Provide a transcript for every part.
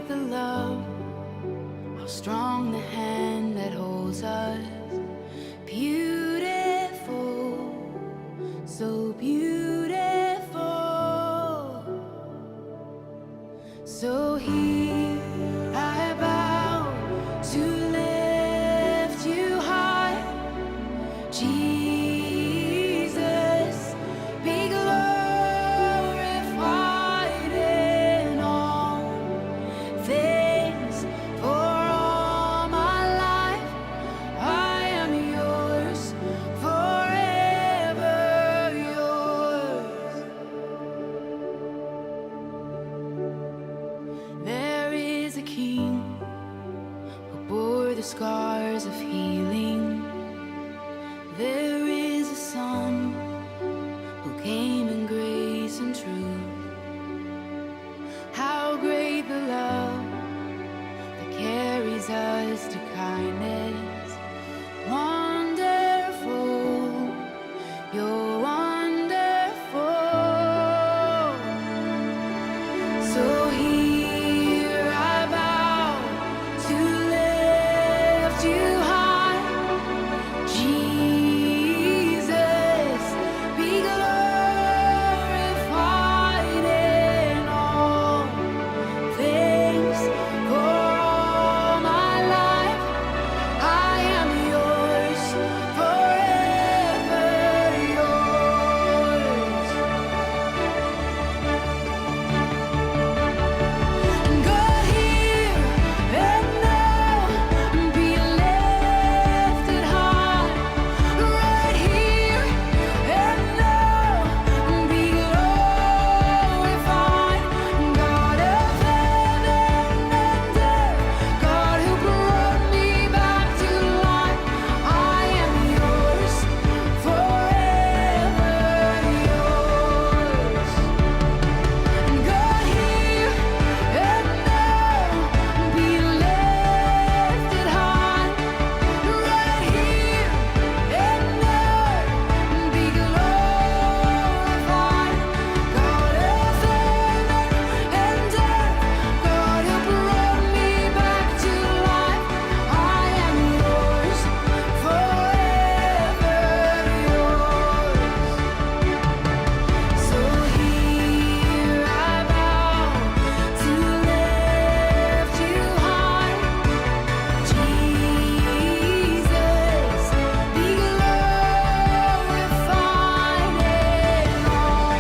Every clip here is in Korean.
great the love, how strong the hand that holds us. Beautiful, so beautiful. So here I bow to lift you high, Jesus, be glorified in all things. For all my life I am yours, forever yours. There is a king who bore the scars of healing. There is a son who came in grace and truth. How great the love that carries us to kindness. Wonderful, you're wonderful. So here I bow to lift you high, Jesus, be glorified in all things. For all my life I am yours, forever yours. God, here and now, be lifted high. Right here and now, be glorified. God of heaven and earth, God who brought me back to life, I am yours, forever yours. God, here and now, be lifted high. Right here and now, be glorified. God of heaven and earth, God who brought me back to life, I am yours, forever yours. So here I bow to lift you high, Jesus, be glorified in all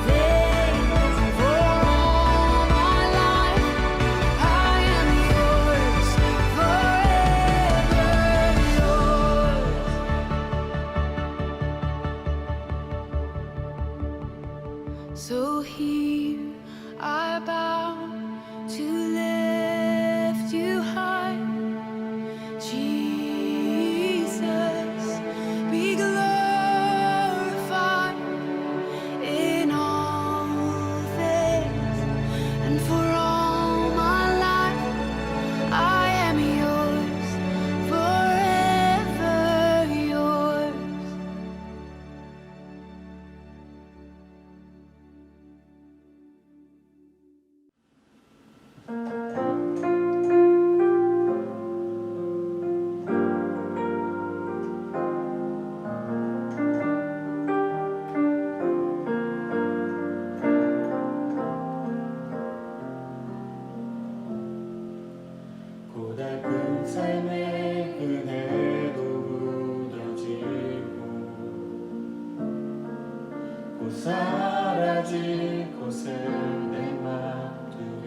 things. For all my life I am yours, forever yours. So here I bow to lift you high, Jesus, be glorified in all things. And for all my life I am yours, forever yours. 고달픈 삶의 그네도 묻어지고 곧 사라질 곳을 내맘두에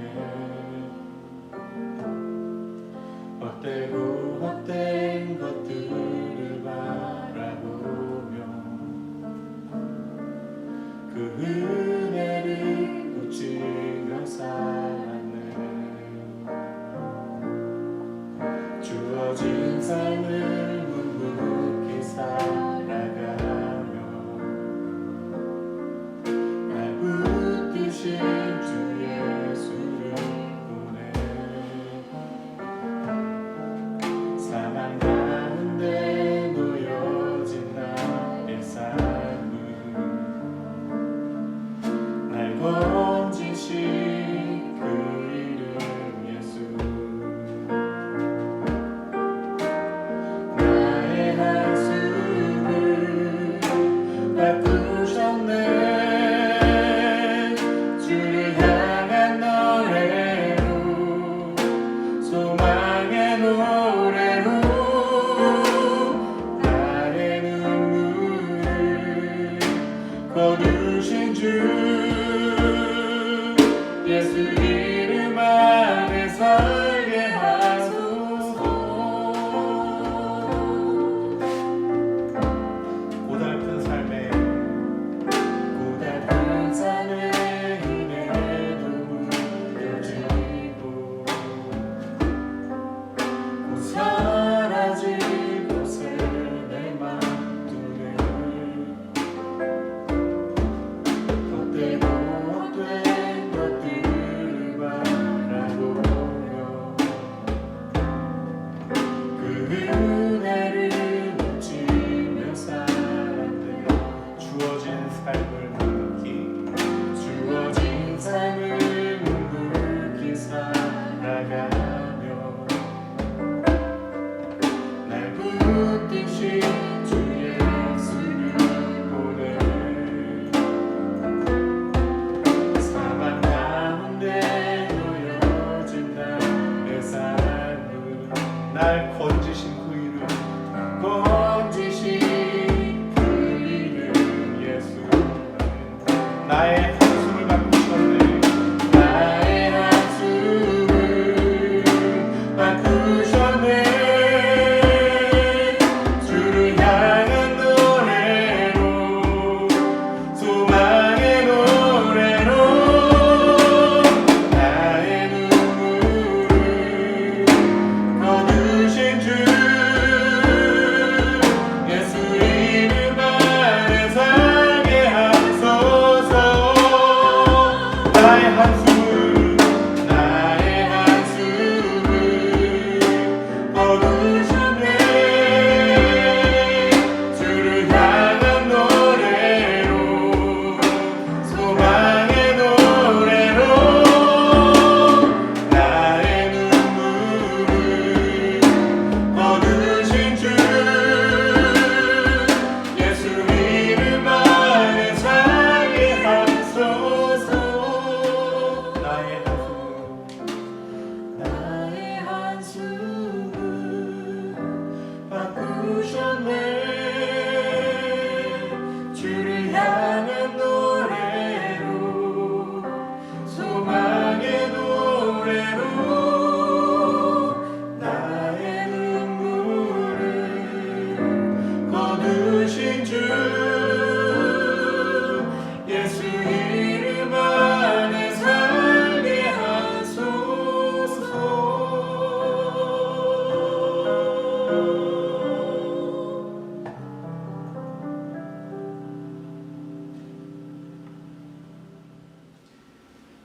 헛되고 헛된 것들을 바라보며 그 은혜를 웃으며 살았네.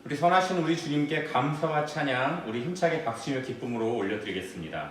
우리 선하신 우리 주님께 감사와 찬양, 우리 힘차게 박수며 기쁨으로 올려드리겠습니다.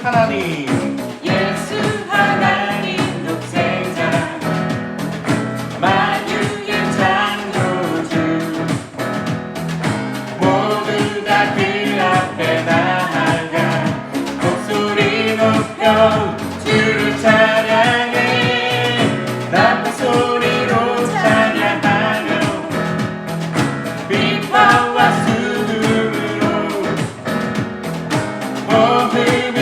하나님, 예수 하나님 독생자 만유의 창조주 모두 다 그 앞에 나아가 목소리 높여 주를 찬양해 나쁜 소리로 찬양하며 비파와 수금으로 복음이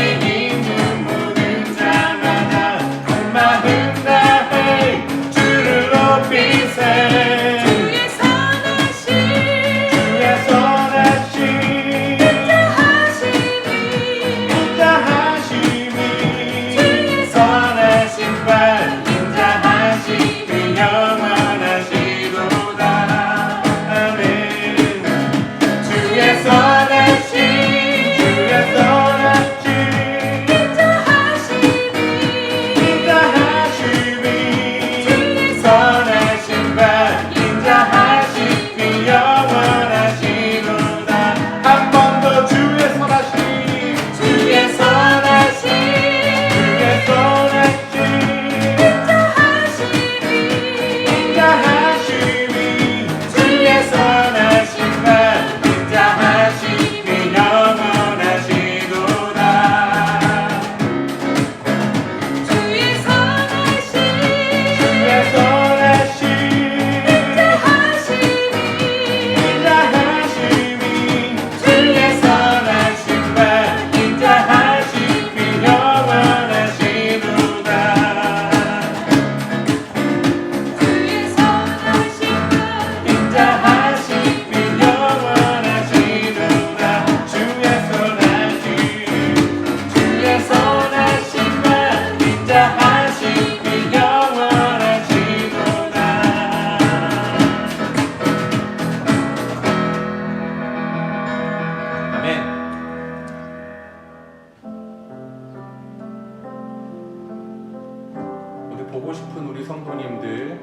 보고 싶은 우리 성도님들,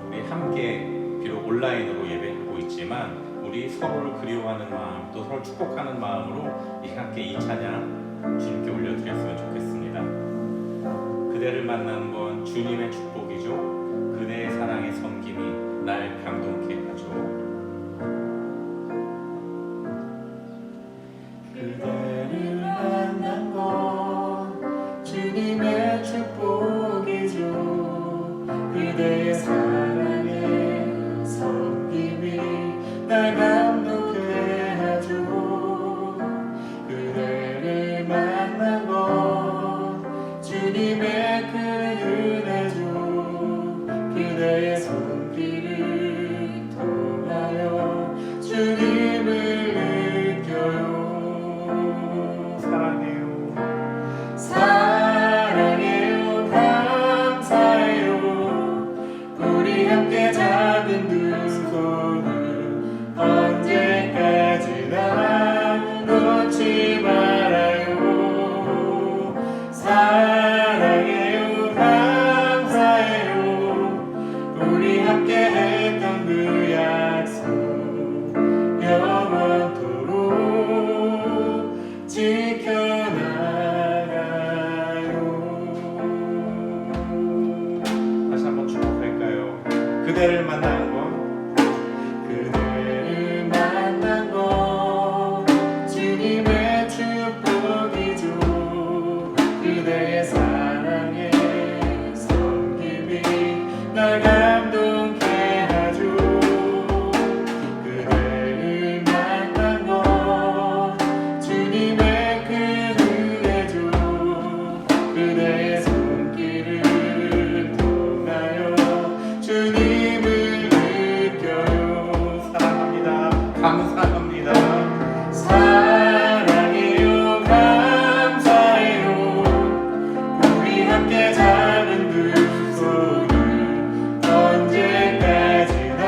우리 함께 비록 온라인으로 예배하고 있지만 우리 서로를 그리워하는 마음, 또 서로를 축복하는 마음으로 함께 이 찬양 주님께 올려드렸으면 좋겠습니다. 그대를 만나는 건 주님의 축복이죠. 그대의 사랑의 섬김이 날 감동케 하죠. 그대를 만난 건 주님의 축복이죠. 그대의 사랑의 섬김이 날 감동케 하죠. 그대를 만난 건 주님의 큰 은혜죠. 그대의 손길을 그대를 만난 것 그대를 만난 것 주님의 축복이죠. 그대의 사랑에 섬김이 날 감동케 하죠. 그대를 만난 것 주님의 그 은혜죠. 그대의 손길을 통하여 주님을 느껴요. 사랑합니다. 감사합니다. 사랑해요, 감사해요. 우리 함께 작은 두 손을 언제까지나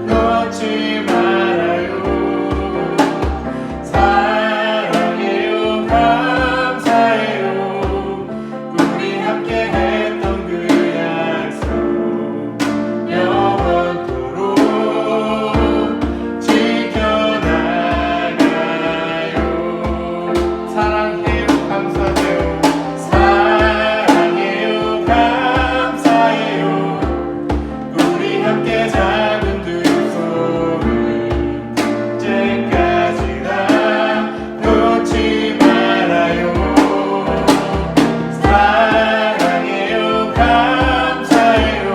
놓지 말아요. 사랑해요, 감사해요. 우리 함께 했던 그 약속 영원토록 지켜나가요. 사랑해요. 감사해요. 사랑해요, 감사해요. 우리 함께 작은 두 손을 언제까지나 놓지 말아요. 사랑해요, 감사해요.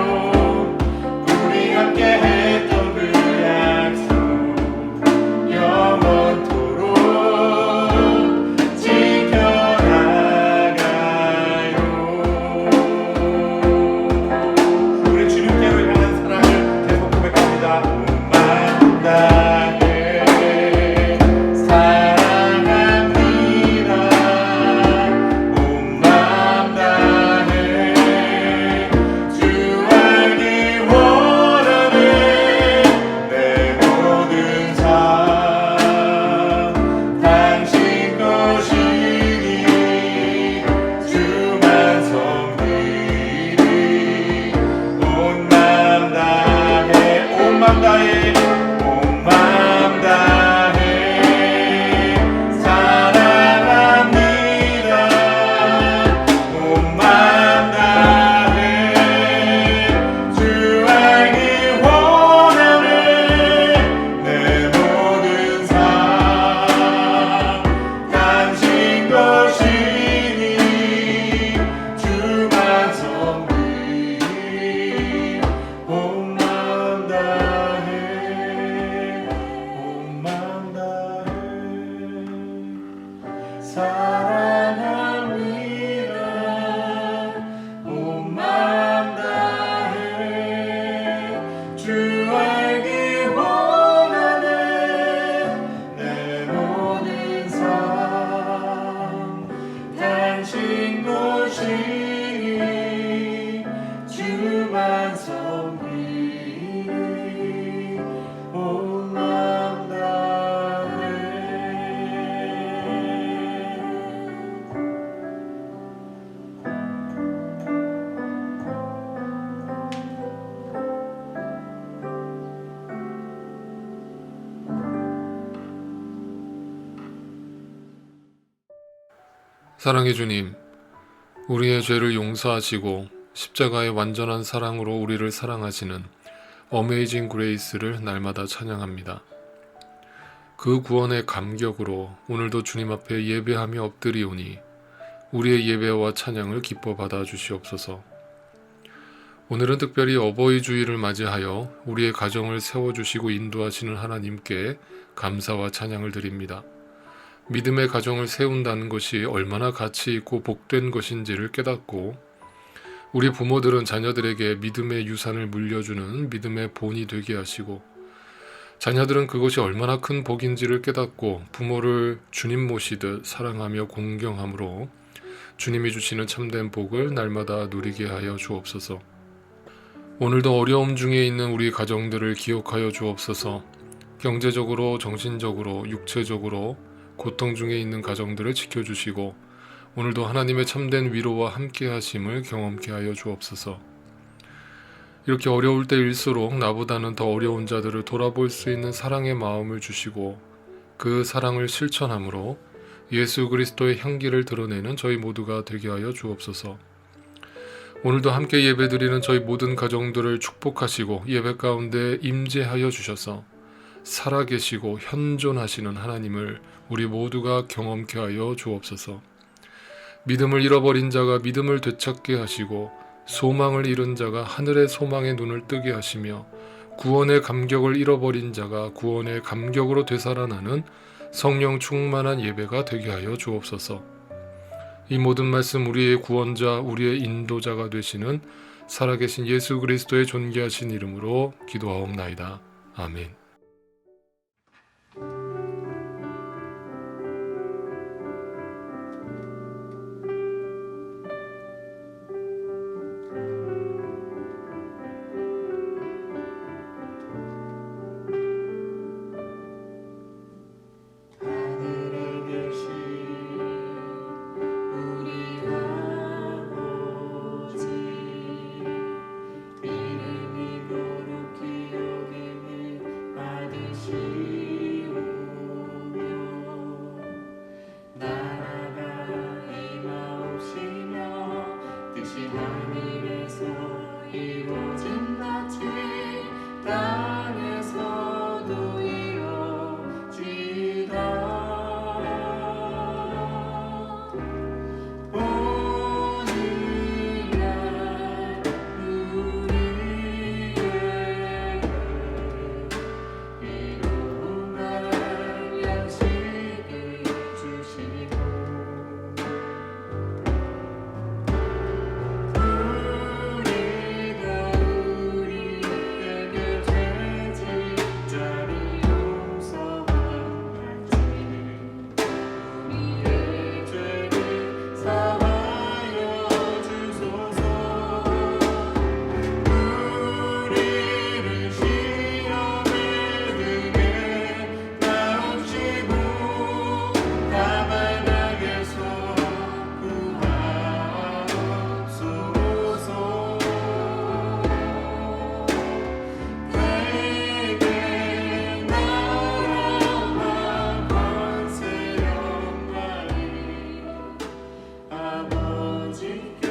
우리 함께 했던 그 약속 영원토록 지켜나가요. 우리 주님께로 향한 사랑을 계속 고백합니다. 온 마음 다해 사랑합니다. 온 마음 다해 주 알기 원하네. 내 모든 삶 당신 것이니 주만 섬기리. 온 마음 다해 온 마음 다해 온 마음 다해 사랑합니다. 온 마음 다해 주 알기 원하네. 내 모든 삶 당신 것이니 주만 섬기리. 온 마음 다해 온 마음 다해 사랑합니다. 온 마음 다해 주 알기 원하네. 내 모든 삶 당신 것이니 주만 섬기리. 온 마음 다해. 사랑의 주님, 우리의 죄를 용서하시고 십자가의 완전한 사랑으로 우리를 사랑하시는 어메이징 그레이스를 날마다 찬양합니다. 그 구원의 감격으로 오늘도 주님 앞에 예배하며 엎드리오니 우리의 예배와 찬양을 기뻐 받아 주시옵소서. 오늘은 특별히 어버이 주일을 맞이하여 우리의 가정을 세워주시고 인도하시는 하나님께 감사와 찬양을 드립니다. 믿음의 가정을 세운다는 것이 얼마나 가치 있고 복된 것인지를 깨닫고 우리 부모들은 자녀들에게 믿음의 유산을 물려주는 믿음의 본이 되게 하시고 자녀들은 그것이 얼마나 큰 복인지를 깨닫고 부모를 주님 모시듯 사랑하며 공경함으로 주님이 주시는 참된 복을 날마다 누리게 하여 주옵소서. 오늘도 어려움 중에 있는 우리 가정들을 기억하여 주옵소서. 경제적으로, 정신적으로, 육체적으로 고통 중에 있는 가정들을 지켜주시고 오늘도 하나님의 참된 위로와 함께 하심을 경험케 하여 주옵소서. 이렇게 어려울 때일수록 나보다는 더 어려운 자들을 돌아볼 수 있는 사랑의 마음을 주시고 그 사랑을 실천함으로 예수 그리스도의 향기를 드러내는 저희 모두가 되게 하여 주옵소서. 오늘도 함께 예배드리는 저희 모든 가정들을 축복하시고 예배 가운데 임재하여 주셔서 살아계시고 현존하시는 하나님을 우리 모두가 경험케 하여 주옵소서. 믿음을 잃어버린 자가 믿음을 되찾게 하시고 소망을 잃은 자가 하늘의 소망의 눈을 뜨게 하시며 구원의 감격을 잃어버린 자가 구원의 감격으로 되살아나는 성령 충만한 예배가 되게 하여 주옵소서. 이 모든 말씀 우리의 구원자, 우리의 인도자가 되시는 살아계신 예수 그리스도의 존귀하신 이름으로 기도하옵나이다. 아멘. 하늘에 계신 우리 아버지 이름이 거룩히 여김을 받으시오며 나라가 임하옵시며 뜻이 하늘에서 이루어진 같이 땅에서도 이루어지다. 오늘날 우리에게 일용할 양식을 주시고 우리가 우리에게 죄짓자를 용서한 같이 우리의 죄를 사하여 주소서. 우리를 시험에 들게 하옵시고 다만 악에서 구하옵소서. 내게 나라와 권세 영광이 아버지께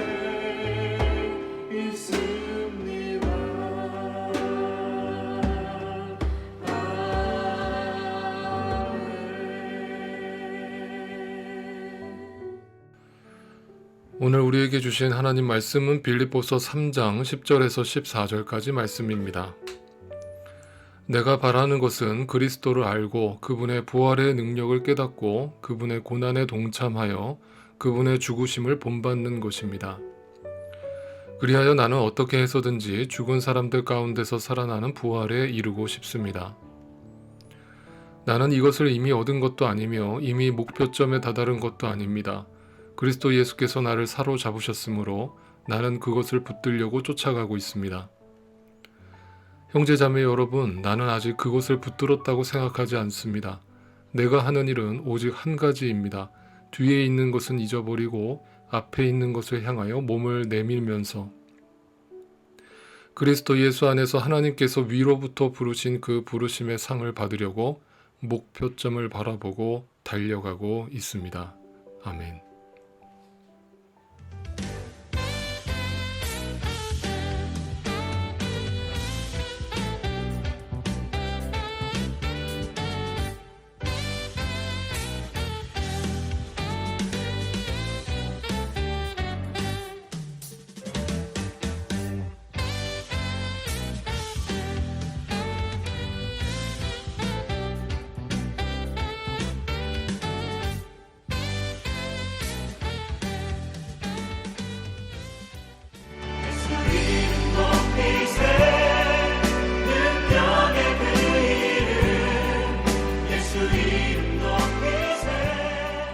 있습니다. 오늘 우리에게 주신 하나님 말씀은 빌립보서 3장 10절에서 14절까지 말씀입니다. 내가 바라는 것은 그리스도를 알고 그분의 부활의 능력을 깨닫고 그분의 고난에 동참하여 그분의 죽으심을 본받는 것입니다. 그리하여 나는 어떻게 해서든지 죽은 사람들 가운데서 살아나는 부활에 이르고 싶습니다. 나는 이것을 이미 얻은 것도 아니며 이미 목표점에 다다른 것도 아닙니다. 그리스도 예수께서 나를 사로잡으셨으므로 나는 그것을 붙들려고 쫓아가고 있습니다. 형제자매 여러분, 나는 아직 그것을 붙들었다고 생각하지 않습니다. 내가 하는 일은 오직 한 가지입니다. 뒤에 있는 것은 잊어버리고 앞에 있는 것을 향하여 몸을 내밀면서 그리스도 예수 안에서 하나님께서 위로부터 부르신 그 부르심의 상을 받으려고 목표점을 바라보고 달려가고 있습니다. 아멘.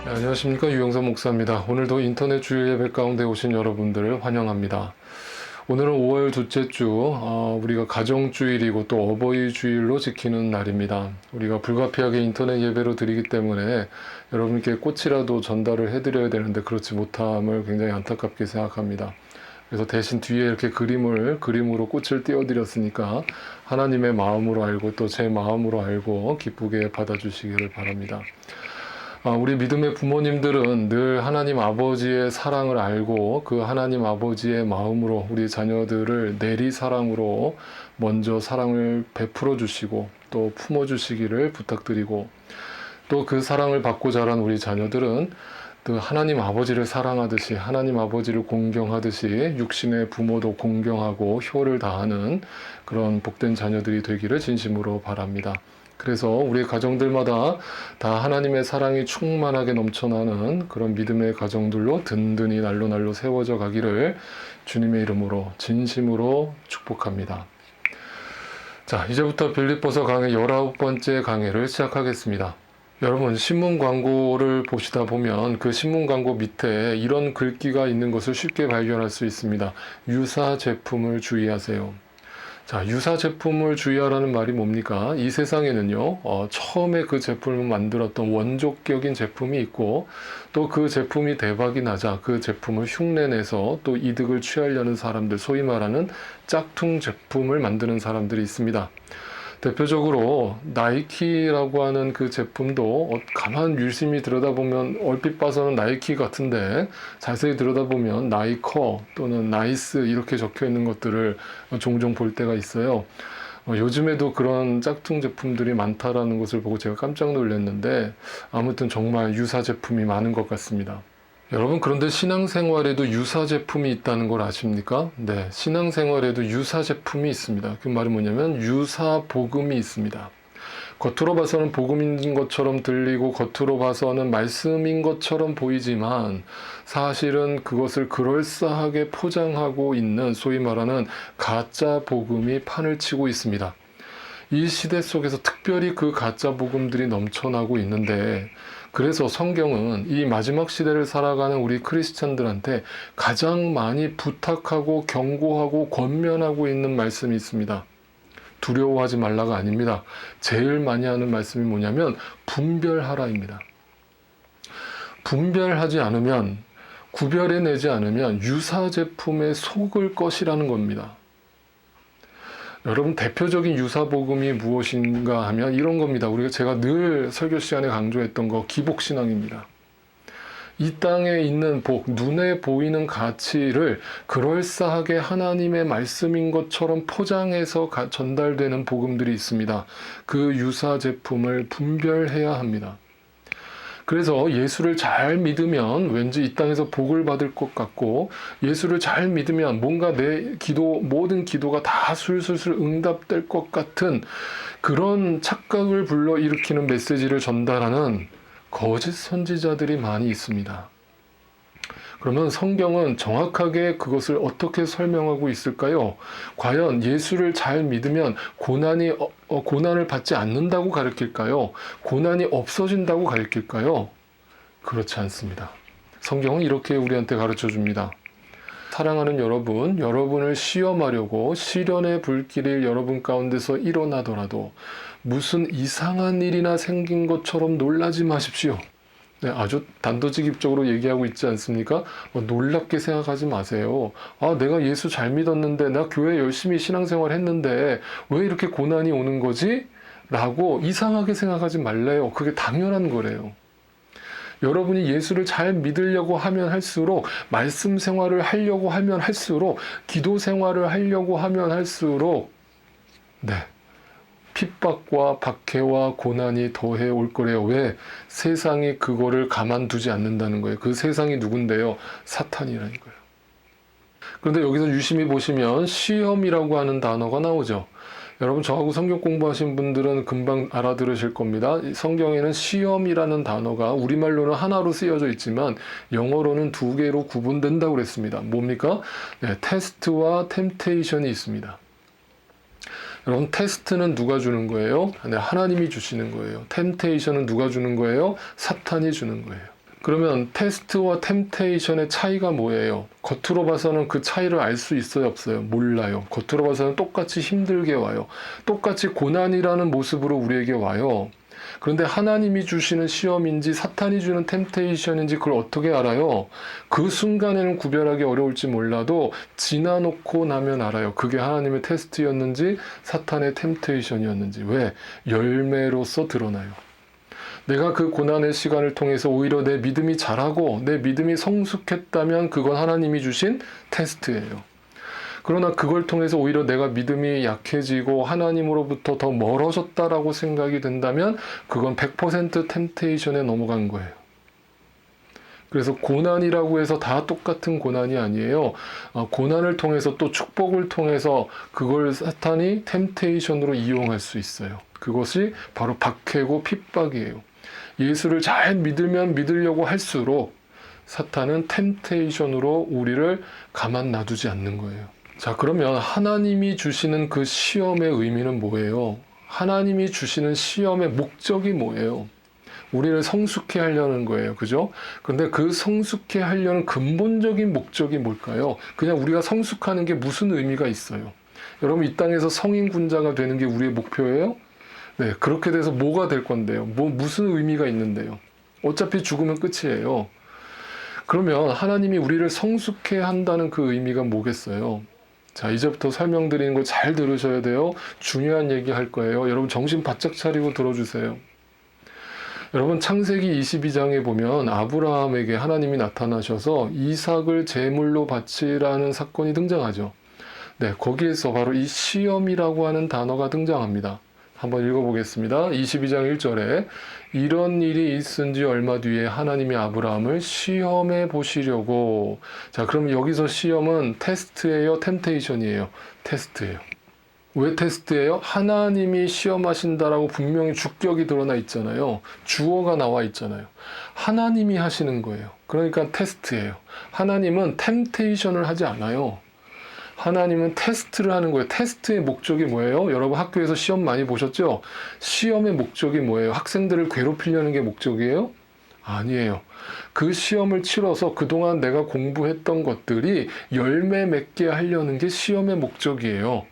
안녕하십니까, 유영선 목사입니다. 오늘도 인터넷 주일 예배 가운데 오신 여러분들을 환영합니다. 오늘은 5월 둘째 주, 우리가 가정주일이고 또 어버이주일로 지키는 날입니다. 우리가 불가피하게 인터넷 예배로 드리기 때문에 여러분께 꽃이라도 전달을 해드려야 되는데 그렇지 못함을 굉장히 안타깝게 생각합니다. 그래서 대신 뒤에 이렇게 그림으로 꽃을 띄워드렸으니까 하나님의 마음으로 알고 또 제 마음으로 알고 기쁘게 받아주시기를 바랍니다. 우리 믿음의 부모님들은 늘 하나님 아버지의 사랑을 알고 그 하나님 아버지의 마음으로 우리 자녀들을 내리 사랑으로 먼저 사랑을 베풀어 주시고 또 품어 주시기를 부탁드리고, 또 그 사랑을 받고 자란 우리 자녀들은 또 하나님 아버지를 사랑하듯이 하나님 아버지를 공경하듯이 육신의 부모도 공경하고 효를 다하는 그런 복된 자녀들이 되기를 진심으로 바랍니다. 그래서 우리 가정들마다 다 하나님의 사랑이 충만하게 넘쳐나는 그런 믿음의 가정들로 든든히 날로 세워져 가기를 주님의 이름으로 진심으로 축복합니다. 자, 이제부터 빌립보서 강의 19번째 강해를 시작하겠습니다. 여러분, 신문 광고를 보시다 보면 그 신문 광고 밑에 이런 글귀가 있는 것을 쉽게 발견할 수 있습니다. 유사 제품을 주의하세요. 자, 유사 제품을 주의하라는 말이 뭡니까? 이 세상에는요, 처음에 그 제품을 만들었던 원조격인 제품이 있고, 또 그 제품이 대박이 나자 그 제품을 흉내내서 또 이득을 취하려는 사람들, 소위 말하는 짝퉁 제품을 만드는 사람들이 있습니다. 대표적으로 나이키라고 하는 그 제품도 가만 유심히 들여다보면 얼핏 봐서는 나이키 같은데 자세히 들여다보면 나이커 또는 나이스 이렇게 적혀 있는 것들을 종종 볼 때가 있어요. 요즘에도 그런 짝퉁 제품들이 많다라는 것을 보고 제가 깜짝 놀랐는데, 아무튼 정말 유사 제품이 많은 것 같습니다. 여러분, 그런데 신앙생활에도 유사 제품이 있다는 걸 아십니까? 네, 신앙생활에도 유사 제품이 있습니다. 그 말은 뭐냐면 유사 복음이 있습니다. 겉으로 봐서는 복음인 것처럼 들리고 겉으로 봐서는 말씀인 것처럼 보이지만 사실은 그것을 그럴싸하게 포장하고 있는 소위 말하는 가짜 복음이 판을 치고 있습니다. 이 시대 속에서 특별히 그 가짜 복음들이 넘쳐나고 있는데, 그래서 성경은 이 마지막 시대를 살아가는 우리 크리스찬들한테 가장 많이 부탁하고 경고하고 권면하고 있는 말씀이 있습니다. 두려워하지 말라가 아닙니다. 제일 많이 하는 말씀이 뭐냐면 분별하라입니다. 분별하지 않으면, 구별해내지 않으면 유사 제품에 속을 것이라는 겁니다. 여러분, 대표적인 유사복음이 무엇인가 하면 이런 겁니다. 제가 늘 설교 시간에 강조했던 거, 기복신앙입니다. 이 땅에 있는 복, 눈에 보이는 가치를 그럴싸하게 하나님의 말씀인 것처럼 포장해서 전달되는 복음들이 있습니다. 그 유사 제품을 분별해야 합니다. 그래서 예수를 잘 믿으면 왠지 이 땅에서 복을 받을 것 같고, 예수를 잘 믿으면 뭔가 내 기도, 모든 기도가 다 술술술 응답될 것 같은 그런 착각을 불러일으키는 메시지를 전달하는 거짓 선지자들이 많이 있습니다. 그러면 성경은 정확하게 그것을 어떻게 설명하고 있을까요? 과연 예수를 잘 믿으면 고난을 받지 않는다고 가르칠까요? 고난이 없어진다고 가르칠까요? 그렇지 않습니다. 성경은 이렇게 우리한테 가르쳐 줍니다. 사랑하는 여러분, 여러분을 시험하려고 시련의 불길이 여러분 가운데서 일어나더라도 무슨 이상한 일이나 생긴 것처럼 놀라지 마십시오. 네, 아주 단도직입적으로 얘기하고 있지 않습니까? 놀랍게 생각하지 마세요. 내가 예수 잘 믿었는데, 나 교회 열심히 신앙생활 했는데 왜 이렇게 고난이 오는 거지? 라고 이상하게 생각하지 말래요. 그게 당연한 거래요. 여러분이 예수를 잘 믿으려고 하면 할수록, 말씀 생활을 하려고 하면 할수록, 기도 생활을 하려고 하면 할수록, 핍박과 박해와 고난이 더해 올 거래요. 왜? 세상이 그거를 가만두지 않는다는 거예요. 그 세상이 누군데요? 사탄이라는 거예요. 그런데 여기서 유심히 보시면 시험이라고 하는 단어가 나오죠. 여러분, 저하고 성경 공부하신 분들은 금방 알아들으실 겁니다. 성경에는 시험이라는 단어가 우리말로는 하나로 쓰여져 있지만 영어로는 두 개로 구분된다고 그랬습니다. 뭡니까? 테스트와 템테이션이 있습니다. 여러분, 테스트는 누가 주는 거예요? 하나님이 주시는 거예요. 템테이션은 누가 주는 거예요? 사탄이 주는 거예요. 그러면 테스트와 템테이션의 차이가 뭐예요? 겉으로 봐서는 그 차이를 알 수 있어요, 없어요? 몰라요. 겉으로 봐서는 똑같이 힘들게 와요. 똑같이 고난이라는 모습으로 우리에게 와요. 그런데 하나님이 주시는 시험인지 사탄이 주는 템테이션인지 그걸 어떻게 알아요? 그 순간에는 구별하기 어려울지 몰라도 지나놓고 나면 알아요. 그게 하나님의 테스트였는지 사탄의 템테이션이었는지. 왜? 열매로서 드러나요. 내가 그 고난의 시간을 통해서 오히려 내 믿음이 자라고 내 믿음이 성숙했다면 그건 하나님이 주신 테스트예요. 그러나 그걸 통해서 오히려 내가 믿음이 약해지고 하나님으로부터 더 멀어졌다라고 생각이 된다면 그건 100% 템테이션에 넘어간 거예요. 그래서 고난이라고 해서 다 똑같은 고난이 아니에요. 고난을 통해서 또 축복을 통해서 그걸 사탄이 템테이션으로 이용할 수 있어요. 그것이 바로 박해고 핍박이에요. 예수를 잘 믿으면 믿으려고 할수록 사탄은 템테이션으로 우리를 가만 놔두지 않는 거예요. 자, 그러면 하나님이 주시는 그 시험의 의미는 뭐예요? 하나님이 주시는 시험의 목적이 뭐예요? 우리를 성숙해 하려는 거예요. 그죠? 근데 그 성숙해 하려는 근본적인 목적이 뭘까요? 그냥 우리가 성숙하는 게 무슨 의미가 있어요? 여러분, 이 땅에서 성인 군자가 되는 게 우리의 목표예요? 네, 그렇게 돼서 뭐가 될 건데요? 무슨 의미가 있는데요? 어차피 죽으면 끝이에요. 그러면 하나님이 우리를 성숙해 한다는 그 의미가 뭐겠어요? 자, 이제부터 설명드리는 걸 잘 들으셔야 돼요. 중요한 얘기 할 거예요. 여러분 정신 바짝 차리고 들어주세요. 여러분 창세기 22장에 보면 아브라함에게 하나님이 나타나셔서 이삭을 제물로 바치라는 사건이 등장하죠. 네, 거기에서 바로 이 시험이라고 하는 단어가 등장합니다. 한번 읽어보겠습니다. 22장 1절에 이런 일이 있은 지 얼마 뒤에 하나님이 아브라함을 시험해 보시려고. 자, 그럼 여기서 시험은 테스트예요? 템테이션이에요? 테스트예요. 왜 테스트예요? 하나님이 시험하신다라고 분명히 주격이 드러나 있잖아요. 주어가 나와 있잖아요. 하나님이 하시는 거예요. 그러니까 테스트예요. 하나님은 템테이션을 하지 않아요. 하나님은 테스트를 하는 거예요. 테스트의 목적이 뭐예요? 여러분 학교에서 시험 많이 보셨죠? 시험의 목적이 뭐예요? 학생들을 괴롭히려는 게 목적이에요? 아니에요. 그 시험을 치러서 그동안 내가 공부했던 것들이 열매 맺게 하려는 게 시험의 목적이에요.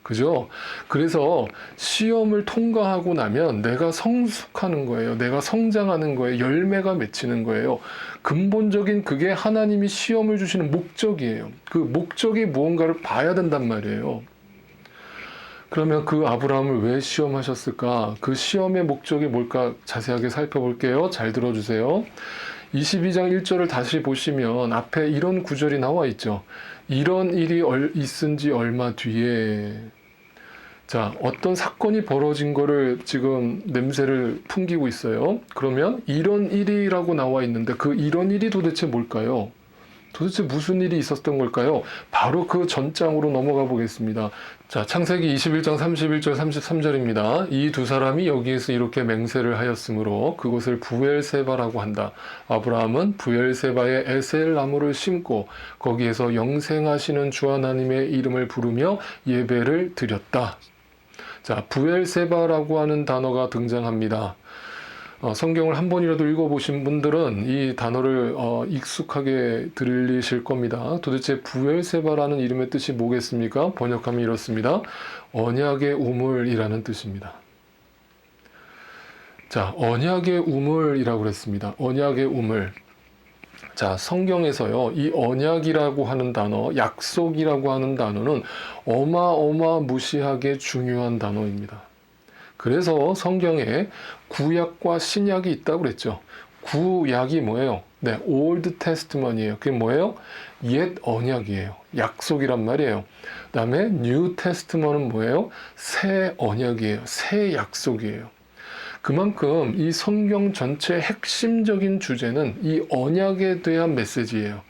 그죠? 그래서 시험을 통과하고 나면 내가 성숙하는 거예요. 내가 성장하는 거예요. 열매가 맺히는 거예요. 근본적인 그게 하나님이 시험을 주시는 목적이에요. 그 목적이 무언가를 봐야 된단 말이에요. 그러면 그 아브라함을 왜 시험하셨을까? 그 시험의 목적이 뭘까? 자세하게 살펴볼게요. 잘 들어주세요. 22장 1절을 다시 보시면 앞에 이런 구절이 나와 있죠. 이런 일이 있은 지 얼마 뒤에. 자, 어떤 사건이 벌어진 거를 지금 냄새를 풍기고 있어요. 그러면 이런 일이라고 나와 있는데 그 이런 일이 도대체 뭘까요? 도대체 무슨 일이 있었던 걸까요? 바로 그 전장으로 넘어가 보겠습니다. 자, 창세기 21장 31절 33절입니다. 이 두 사람이 여기에서 이렇게 맹세를 하였으므로 그곳을 부엘세바라고 한다. 아브라함은 부엘세바에 에셀 나무를 심고 거기에서 영생하시는 주 하나님의 이름을 부르며 예배를 드렸다. 자, 부엘세바라고 하는 단어가 등장합니다. 성경을 한 번이라도 읽어보신 분들은 이 단어를 익숙하게 들리실 겁니다. 도대체 부엘세바라는 이름의 뜻이 뭐겠습니까? 번역하면 이렇습니다. 언약의 우물이라는 뜻입니다. 자, 언약의 우물이라고 그랬습니다. 언약의 우물. 자, 성경에서요, 이 언약이라고 하는 단어, 약속이라고 하는 단어는 어마어마무시하게 중요한 단어입니다. 그래서 성경에 구약과 신약이 있다고 그랬죠. 구약이 뭐예요? 네, Old Testament이에요. 그게 뭐예요? 옛 언약이에요. 약속이란 말이에요. 그 다음에 New Testament은 뭐예요? 새 언약이에요. 새 약속이에요. 그만큼 이 성경 전체의 핵심적인 주제는 이 언약에 대한 메시지예요.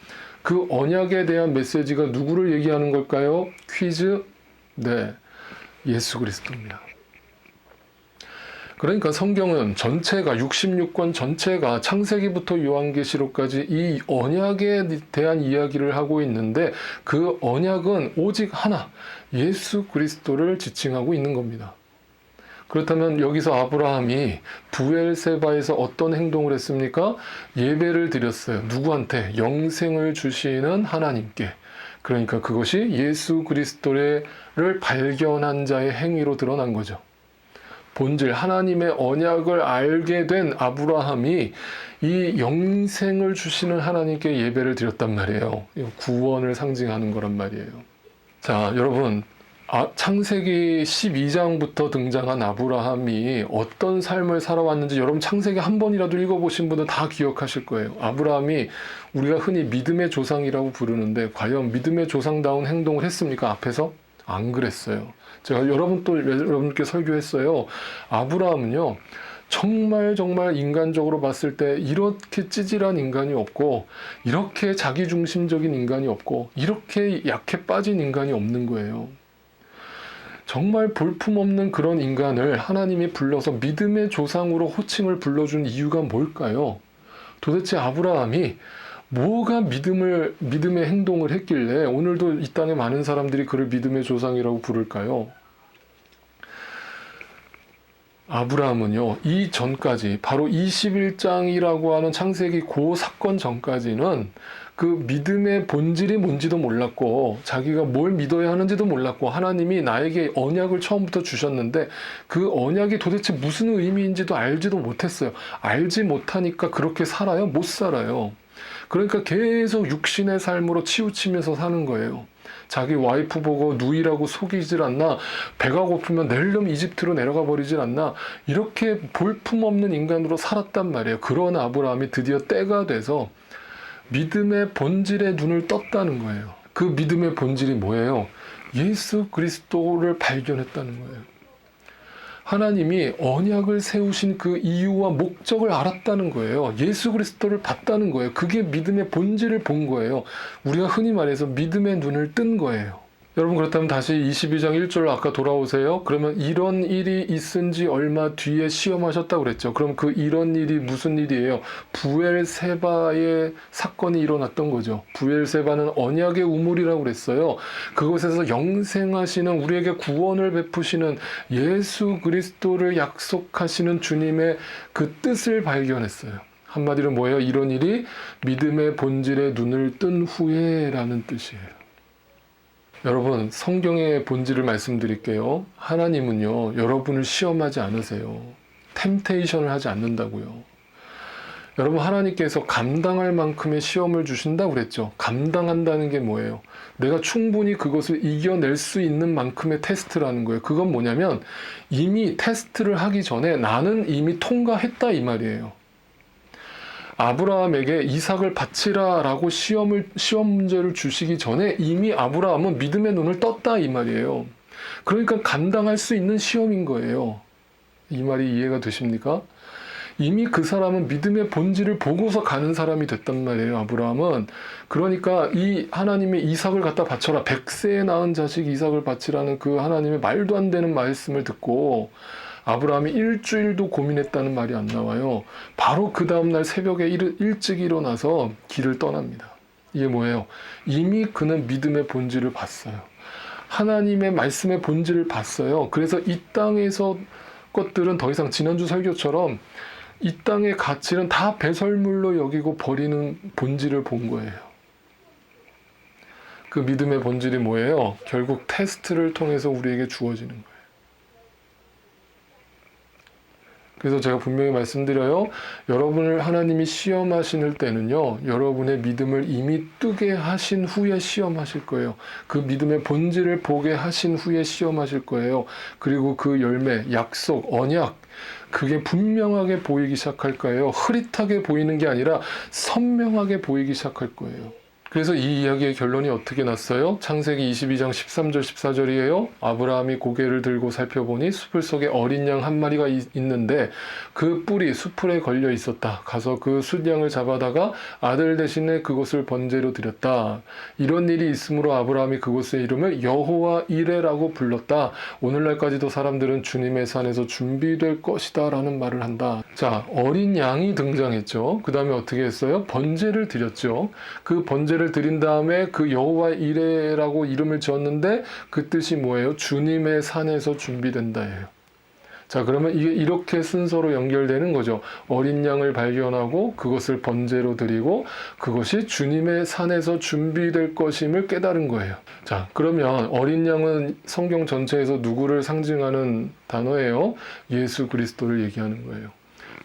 그 언약에 대한 메시지가 누구를 얘기하는 걸까요? 퀴즈? 네, 예수 그리스도입니다. 그러니까 성경은 전체가 66권 전체가 창세기부터 요한계시록까지 이 언약에 대한 이야기를 하고 있는데 그 언약은 오직 하나, 예수 그리스도를 지칭하고 있는 겁니다. 그렇다면 여기서 아브라함이 부엘세바에서 어떤 행동을 했습니까? 예배를 드렸어요. 누구한테? 영생을 주시는 하나님께. 그러니까 그것이 예수 그리스도를 발견한 자의 행위로 드러난 거죠. 본질 하나님의 언약을 알게 된 아브라함이 이 영생을 주시는 하나님께 예배를 드렸단 말이에요. 구원을 상징하는 거란 말이에요. 자, 여러분 창세기 12장부터 등장한 아브라함이 어떤 삶을 살아왔는지 여러분 창세기 한 번이라도 읽어보신 분은 다 기억하실 거예요. 아브라함이 우리가 흔히 믿음의 조상이라고 부르는데 과연 믿음의 조상다운 행동을 했습니까? 앞에서? 안 그랬어요. 제가 여러분께 설교했어요. 아브라함은요, 정말 인간적으로 봤을 때 이렇게 찌질한 인간이 없고, 이렇게 자기중심적인 인간이 없고, 이렇게 약해 빠진 인간이 없는 거예요. 정말 볼품없는 그런 인간을 하나님이 불러서 믿음의 조상으로 호칭을 불러준 이유가 뭘까요? 도대체 아브라함이 뭐가 믿음의 행동을 했길래 오늘도 이 땅에 많은 사람들이 그를 믿음의 조상이라고 부를까요? 아브라함은요, 이 전까지, 바로 21장이라고 하는 창세기 그 사건 전까지는 그 믿음의 본질이 뭔지도 몰랐고, 자기가 뭘 믿어야 하는지도 몰랐고, 하나님이 나에게 언약을 처음부터 주셨는데, 그 언약이 도대체 무슨 의미인지도 알지도 못했어요. 알지 못하니까 그렇게 살아요? 못 살아요. 그러니까 계속 육신의 삶으로 치우치면서 사는 거예요. 자기 와이프 보고 누이라고 속이질 않나, 배가 고프면 낼름 이집트로 내려가 버리질 않나, 이렇게 볼품없는 인간으로 살았단 말이에요. 그런 아브라함이 드디어 때가 돼서 믿음의 본질에 눈을 떴다는 거예요. 그 믿음의 본질이 뭐예요? 예수 그리스도를 발견했다는 거예요. 하나님이 언약을 세우신 그 이유와 목적을 알았다는 거예요. 예수 그리스도를 봤다는 거예요. 그게 믿음의 본질을 본 거예요. 우리가 흔히 말해서 믿음의 눈을 뜬 거예요. 여러분, 그렇다면 다시 22장 1절 아까 돌아오세요. 그러면 이런 일이 있은 지 얼마 뒤에 시험하셨다고 그랬죠. 그럼 그 이런 일이 무슨 일이에요? 부엘세바의 사건이 일어났던 거죠. 부엘세바는 언약의 우물이라고 그랬어요. 그곳에서 영생하시는, 우리에게 구원을 베푸시는 예수 그리스도를 약속하시는 주님의 그 뜻을 발견했어요. 한마디로 뭐예요? 이런 일이 믿음의 본질에 눈을 뜬 후에라는 뜻이에요. 여러분, 성경의 본질을 말씀드릴게요. 하나님은요, 여러분을 시험하지 않으세요. 템테이션을 하지 않는다고요. 여러분, 하나님께서 감당할 만큼의 시험을 주신다고 그랬죠. 감당한다는 게 뭐예요? 내가 충분히 그것을 이겨낼 수 있는 만큼의 테스트라는 거예요. 그건 뭐냐면 이미 테스트를 하기 전에 나는 이미 통과했다 이 말이에요. 아브라함에게 이삭을 바치라 라고 시험 문제를 주시기 전에 이미 아브라함은 믿음의 눈을 떴다 이 말이에요. 그러니까 감당할 수 있는 시험인 거예요. 이 말이 이해가 되십니까? 이미 그 사람은 믿음의 본질을 보고서 가는 사람이 됐단 말이에요. 아브라함은. 그러니까 이 하나님의 이삭을 갖다 바쳐라, 100세에 낳은 자식 이삭을 바치라는 그 하나님의 말도 안 되는 말씀을 듣고 아브라함이 일주일도 고민했다는 말이 안 나와요. 바로 그 다음날 새벽에 일찍 일어나서 길을 떠납니다. 이게 뭐예요? 이미 그는 믿음의 본질을 봤어요. 하나님의 말씀의 본질을 봤어요. 그래서 이 땅에서 것들은 더 이상, 지난주 설교처럼 이 땅의 가치는 다 배설물로 여기고 버리는 본질을 본 거예요. 그 믿음의 본질이 뭐예요? 결국 테스트를 통해서 우리에게 주어지는 거예요. 그래서 제가 분명히 말씀드려요. 여러분을 하나님이 시험하실 때는요, 여러분의 믿음을 이미 뜨게 하신 후에 시험하실 거예요. 그 믿음의 본질을 보게 하신 후에 시험하실 거예요. 그리고 그 열매, 약속, 언약, 그게 분명하게 보이기 시작할 거예요. 흐릿하게 보이는 게 아니라 선명하게 보이기 시작할 거예요. 그래서 이 이야기의 결론이 어떻게 났어요? 창세기 22장 13절 14절이에요. 아브라함이 고개를 들고 살펴보니 숲을 속에 어린 양 한 마리가 있는데 그 뿔이 수풀에 걸려 있었다. 가서 그 숫양을 잡아다가 아들 대신에 그것을 번제로 드렸다. 이런 일이 있으므로 아브라함이 그곳의 이름을 여호와 이레라고 불렀다. 오늘날까지도 사람들은 주님의 산에서 준비될 것이다 라는 말을 한다. 자, 어린 양이 등장했죠. 그 다음에 어떻게 했어요? 번제를 드렸죠. 그 번제를 드린 다음에 그 여호와 이레라고 이름을 지었는데 그 뜻이 뭐예요? 주님의 산에서 준비된다예요. 자, 그러면 이게 이렇게 순서로 연결되는 거죠. 어린 양을 발견하고 그것을 번제로 드리고 그것이 주님의 산에서 준비될 것임을 깨달은 거예요. 자, 그러면 어린 양은 성경 전체에서 누구를 상징하는 단어예요? 예수 그리스도를 얘기하는 거예요.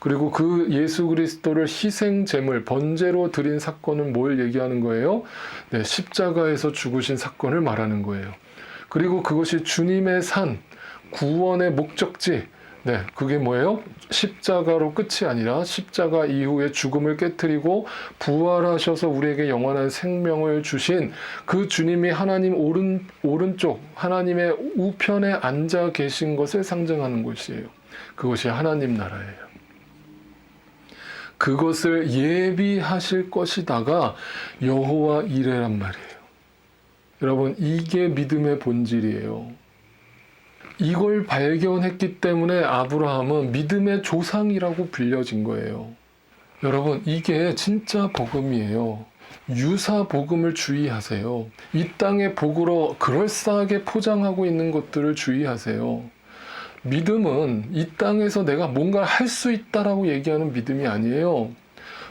그리고 그 예수 그리스도를 희생 제물, 번제로 드린 사건은 뭘 얘기하는 거예요? 네, 십자가에서 죽으신 사건을 말하는 거예요. 그리고 그것이 주님의 산, 구원의 목적지. 네, 그게 뭐예요? 십자가로 끝이 아니라 십자가 이후에 죽음을 깨트리고 부활하셔서 우리에게 영원한 생명을 주신 그 주님이 하나님 오른쪽, 하나님의 우편에 앉아 계신 것을 상징하는 곳이에요. 그것이 하나님 나라예요. 그것을 예비하실 것이다가 여호와 이레란 말이에요. 여러분, 이게 믿음의 본질이에요. 이걸 발견했기 때문에 아브라함은 믿음의 조상이라고 불려진 거예요. 여러분, 이게 진짜 복음이에요. 유사 복음을 주의하세요. 이 땅의 복으로 그럴싸하게 포장하고 있는 것들을 주의하세요. 믿음은 이 땅에서 내가 뭔가 할 수 있다라고 얘기하는 믿음이 아니에요.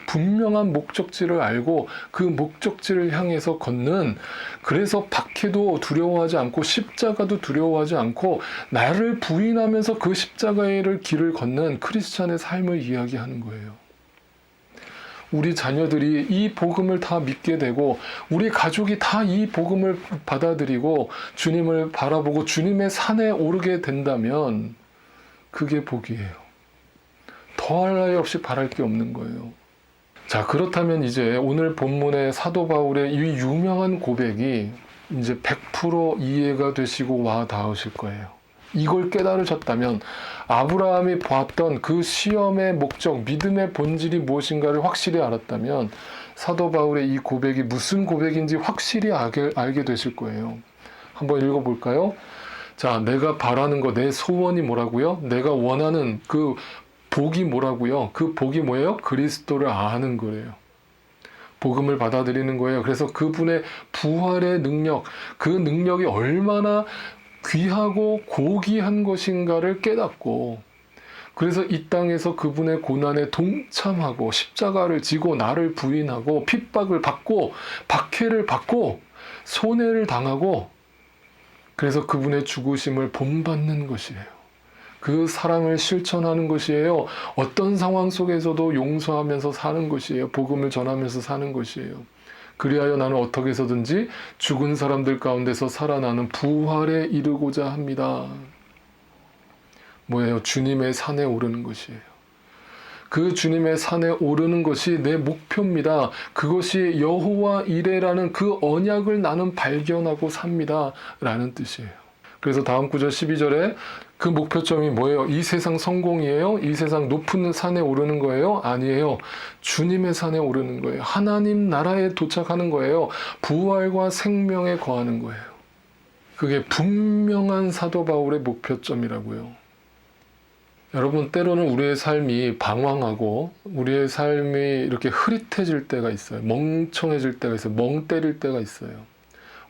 분명한 목적지를 알고 그 목적지를 향해서 걷는, 그래서 박해도 두려워하지 않고 십자가도 두려워하지 않고 나를 부인하면서 그 십자가의 길을 걷는 크리스찬의 삶을 이야기하는 거예요. 우리 자녀들이 이 복음을 다 믿게 되고 우리 가족이 다 이 복음을 받아들이고 주님을 바라보고 주님의 산에 오르게 된다면 그게 복이에요. 더할 나위 없이 바랄 게 없는 거예요. 자, 그렇다면 이제 오늘 본문의 사도 바울의 이 유명한 고백이 이제 100% 이해가 되시고 와 닿으실 거예요. 이걸 깨달으셨다면, 아브라함이 보았던 그 시험의 목적, 믿음의 본질이 무엇인가를 확실히 알았다면 사도 바울의 이 고백이 무슨 고백인지 확실히 알게 되실 거예요. 한번 읽어볼까요? 자, 내가 바라는 거, 내 소원이 뭐라고요? 내가 원하는 그 복이 뭐라고요? 그 복이 뭐예요? 그리스도를 아는 거예요. 복음을 받아들이는 거예요. 그래서 그분의 부활의 능력, 그 능력이 얼마나 귀하고 고귀한 것인가를 깨닫고, 그래서 이 땅에서 그분의 고난에 동참하고 십자가를 지고 나를 부인하고 핍박을 받고 박해를 받고 손해를 당하고, 그래서 그분의 죽으심을 본받는 것이에요. 그 사랑을 실천하는 것이에요. 어떤 상황 속에서도 용서하면서 사는 것이에요. 복음을 전하면서 사는 것이에요. 그리하여 나는 어떻게 해서든지 죽은 사람들 가운데서 살아나는 부활에 이르고자 합니다. 뭐예요? 주님의 산에 오르는 것이에요. 그 주님의 산에 오르는 것이 내 목표입니다. 그것이 여호와 이레라는 그 언약을 나는 발견하고 삽니다. 라는 뜻이에요. 그래서 다음 구절 12절에 그 목표점이 뭐예요? 이 세상 성공이에요? 이 세상 높은 산에 오르는 거예요? 아니에요. 주님의 산에 오르는 거예요. 하나님 나라에 도착하는 거예요. 부활과 생명에 거하는 거예요. 그게 분명한 사도 바울의 목표점이라고요. 여러분, 때로는 우리의 삶이 방황하고 우리의 삶이 이렇게 흐릿해질 때가 있어요. 멍청해질 때가 있어요. 멍 때릴 때가 있어요.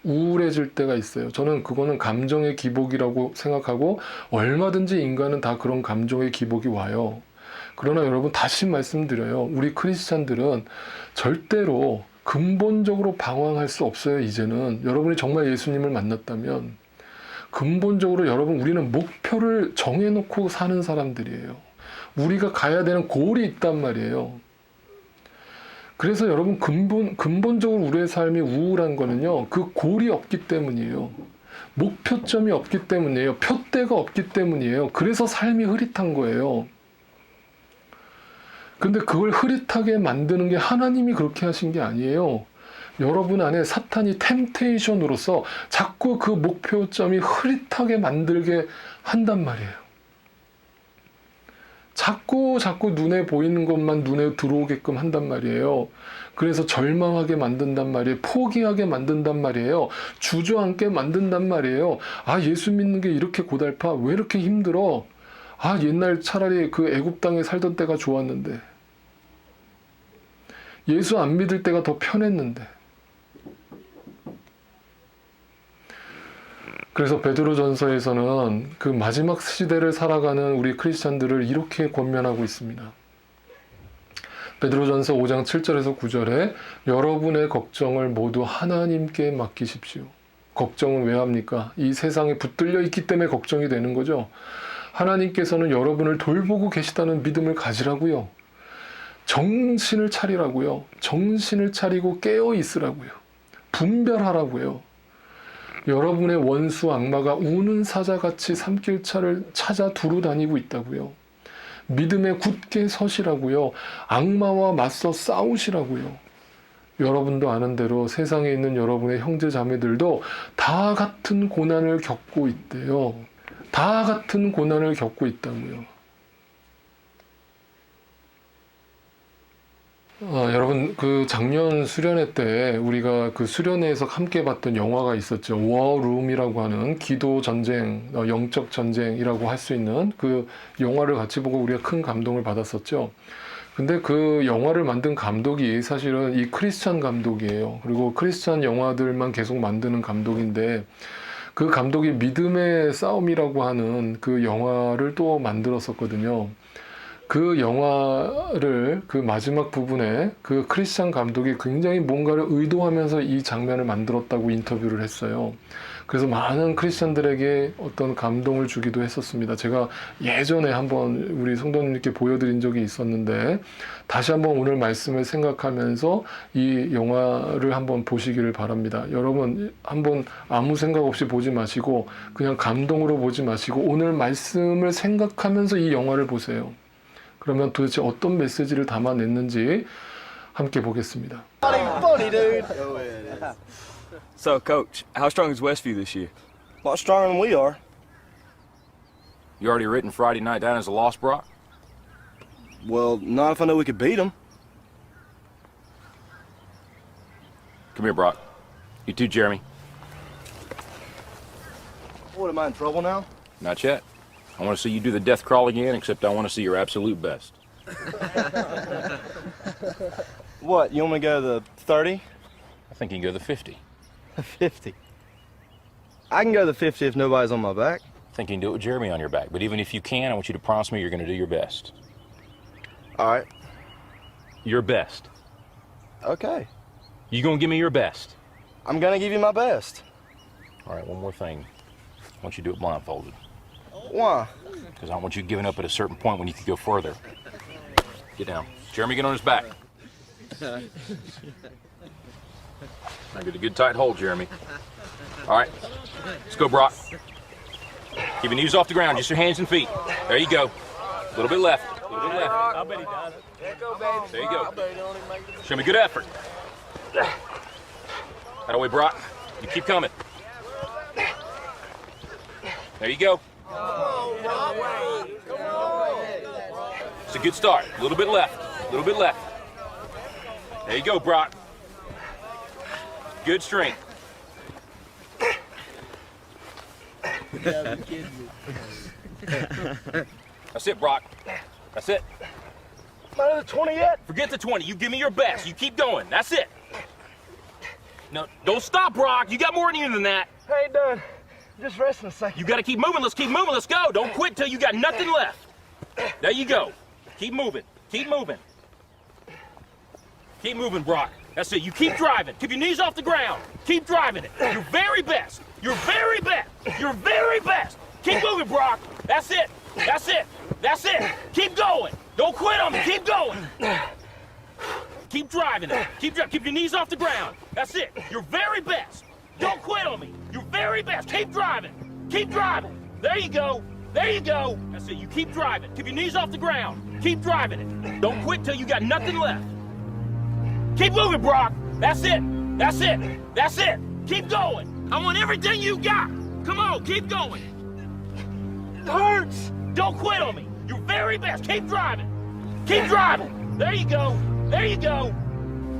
우울해질 때가 있어요. 저는 그거는 감정의 기복이라고 생각하고, 얼마든지 인간은 다 그런 감정의 기복이 와요. 그러나 여러분, 다시 말씀드려요. 우리 크리스찬들은 절대로 근본적으로 방황할 수 없어요. 이제는 여러분이 정말 예수님을 만났다면 근본적으로 여러분, 우리는 목표를 정해놓고 사는 사람들이에요. 우리가 가야 되는 골이 있단 말이에요. 그래서 여러분, 근본적으로 우리의 삶이 우울한 거는요, 그 골이 없기 때문이에요. 목표점이 없기 때문이에요. 표대가 없기 때문이에요. 그래서 삶이 흐릿한 거예요. 근데 그걸 흐릿하게 만드는 게 하나님이 그렇게 하신 게 아니에요. 여러분 안에 사탄이 템테이션으로서 자꾸 그 목표점이 흐릿하게 만들게 한단 말이에요. 자꾸 눈에 보이는 것만 눈에 들어오게끔 한단 말이에요. 그래서 절망하게 만든단 말이에요. 포기하게 만든단 말이에요. 주저앉게 만든단 말이에요. 아, 예수 믿는 게 이렇게 고달파? 왜 이렇게 힘들어? 아, 옛날 차라리 그 애굽 땅에 살던 때가 좋았는데. 예수 안 믿을 때가 더 편했는데. 그래서 베드로전서에서는 그 마지막 시대를 살아가는 우리 크리스찬들을 이렇게 권면하고 있습니다. 베드로전서 5장 7절에서 9절에 여러분의 걱정을 모두 하나님께 맡기십시오. 걱정은 왜 합니까? 이 세상에 붙들려 있기 때문에 걱정이 되는 거죠. 하나님께서는 여러분을 돌보고 계시다는 믿음을 가지라고요. 정신을 차리라고요. 정신을 차리고 깨어 있으라고요. 분별하라고요. 여러분의 원수 악마가 우는 사자같이 산길차를 찾아 두루 다니고 있다고요. 믿음에 굳게 서시라고요. 악마와 맞서 싸우시라고요. 여러분도 아는 대로 세상에 있는 여러분의 형제 자매들도 다 같은 고난을 겪고 있대요. 다 같은 고난을 겪고 있다고요. 여러분, 그 작년 수련회 때 우리가 그 수련회에서 함께 봤던 영화가 있었죠. 워룸이라고 하는 기도 전쟁, 영적 전쟁이라고 할 수 있는 그 영화를 같이 보고 우리가 큰 감동을 받았었죠. 근데 그 영화를 만든 감독이 사실은 이 크리스찬 감독이에요. 그리고 크리스찬 영화들만 계속 만드는 감독인데, 그 감독이 믿음의 싸움이라고 하는 그 영화를 또 만들었었거든요. 그 영화를 그 마지막 부분에 그 크리스찬 감독이 굉장히 뭔가를 의도하면서 이 장면을 만들었다고 인터뷰를 했어요. 그래서 많은 크리스찬들에게 어떤 감동을 주기도 했었습니다. 제가 예전에 한번 우리 성도님께 보여드린 적이 있었는데, 다시 한번 오늘 말씀을 생각하면서 이 영화를 한번 보시기를 바랍니다. 여러분, 한번 아무 생각 없이 보지 마시고 그냥 감동으로 보지 마시고 오늘 말씀을 생각하면서 이 영화를 보세요. 그러면 도대체 어떤 메시지를 담아냈는지 함께 보겠습니다. Funny, dude. So, Coach, how strong is Westview this year? A lot stronger than we are. You already written Friday night down as a loss, Brock? Well, not if I know we could beat them. Come here, Brock. You too, Jeremy. What, am I in trouble now? Not yet. I want to see you do the death crawl again, except I want to see your absolute best. What, you want me to go to the 30? I think you can go the 50. 50. I can go to the 50 if nobody's on my back. I think you can do it with Jeremy on your back. But even if you can, I want you to promise me you're going to do your best. All right. Your best. Okay. You going to give me your best? I'm gonna give you my best. All right, one more thing. I want you to do it blindfolded. Why? Because I don't want you giving up at a certain point when you could go further. Get down. Jeremy, get on his back. Now get a good tight hold, Jeremy. All right. Let's go, Brock. Keep your knees off the ground, just your hands and feet. There you go. A little bit left. A little bit left. I bet he does it. There you go. Show me good effort. That way, Brock. You keep coming. There you go. It's a good start. A little bit left. A little bit left. There you go, Brock. Good strength. That's it, Brock. That's it. Not at the 20 yet? Forget the 20. You give me your best. You keep going. That's it. No, don't stop, Brock. You got more in you than that. I ain't done. Just resting a second. You got to keep moving. Let's keep moving. Let's go. Don't quit till you got nothing left. There you go. Keep moving. Keep moving. Keep moving, Brock. That's it. You keep driving. Keep your knees off the ground. Keep driving it. Your very best. Your very best. Your very best. Keep moving, Brock. That's it. That's it. That's it. Keep going. Don't quit on me. Keep going. Keep driving it. Keep your knees off the ground. That's it. Your very best. Don't quit on me. Your very best. Keep driving. Keep driving. There you go. There you go. That's it. You keep driving. Keep your knees off the ground. Keep driving it. Don't quit till you got nothing left. Keep moving, Brock. That's it. That's it. That's it. Keep going. I want everything you got. Come on, keep going. It hurts. Don't quit on me. Your very best. Keep driving. Keep driving. There you go. There you go.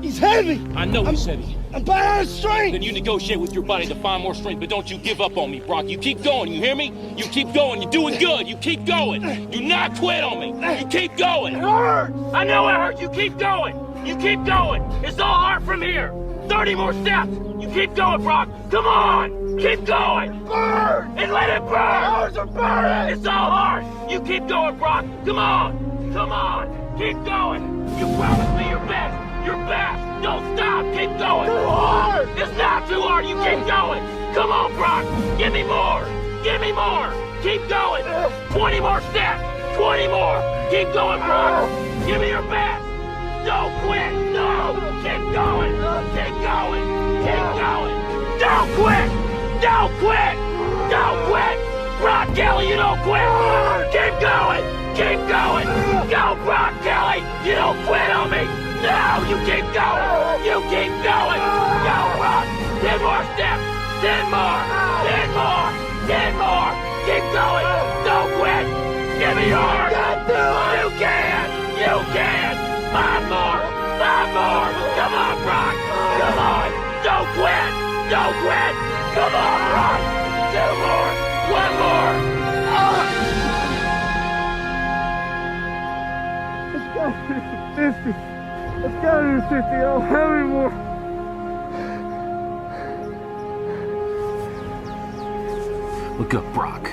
He's heavy. I know he's heavy. I'm about out of strength. Then you negotiate with your body to find more strength, but don't you give up on me, Brock. You keep going, you hear me? You keep going, you're doing good. You keep going. Do not quit on me. You keep going. It hurts. I know it hurts. You keep going. You keep going. It's all hard from here. 30 more steps. You keep going, Brock. Come on. Keep going. Burn. And let it burn. Ours are burning. It's all hard. You keep going, Brock. Come on. Come on. Keep going. You promised me your best. Your best. Don't stop. Keep going. Too hard. It's not too hard. You keep going. Come on, Brock. Give me more. Give me more. Keep going. 20 more steps. 20 more. Keep going, Brock. Give me your best. Don't quit. No. Keep going. Keep going. Keep going. Don't quit. Don't quit! Don't quit! Brock Kelly, you don't quit! Keep going! Keep going! Go, Brock Kelly! You don't quit on me! No, you keep going! You keep going! Go, Brock! 10 more steps! 10 more! 10 more! 10 more! Keep going! Don't quit! Give me yours! You can! You can! 5 more! 5 more! Come on, Brock! Come on! Don't quit! Don't quit! Come on, Brock! 2 more! 1 more! Let's go to the 50. Oh, how many more? Look up, Brock.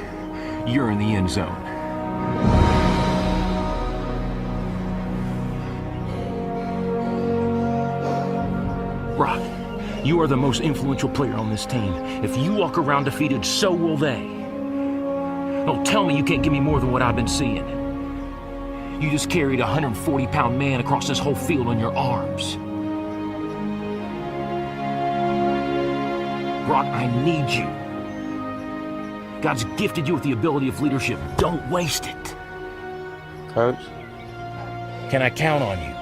You're in the end zone. Brock, you are the most influential player on this team. If you walk around defeated, so will they. Don't tell me you can't give me more than what I've been seeing. You just carried a 140-pound man across this whole field on your arms. Brock, I need you. God's gifted you with the ability of leadership. Don't waste it. Coach? Can I count on you?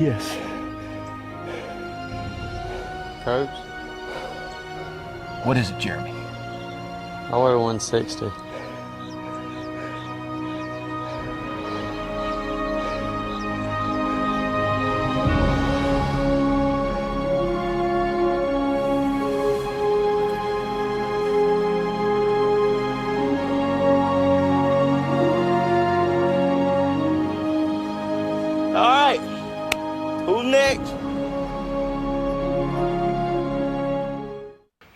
Yes. Coach? What is it, Jeremy? I weigh 160. Alright. Who next?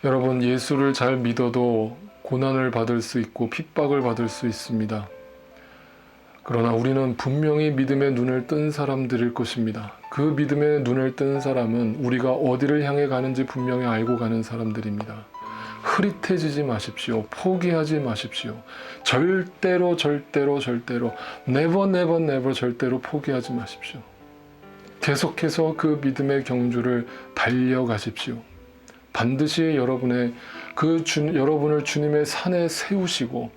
여러분, 예수를 잘 믿어도 고난을 받을 수 있고 핍박을 받을 수 있습니다. 그러나 우리는 분명히 믿음의 눈을 뜬 사람들일 것입니다. 그 믿음의 눈을 뜬 사람은 우리가 어디를 향해 가는지 분명히 알고 가는 사람들입니다. 흐릿해지지 마십시오. 포기하지 마십시오. 절대로 never 절대로 포기하지 마십시오. 계속해서 그 믿음의 경주를 달려가십시오. 반드시 여러분을 주님의 산에 세우시고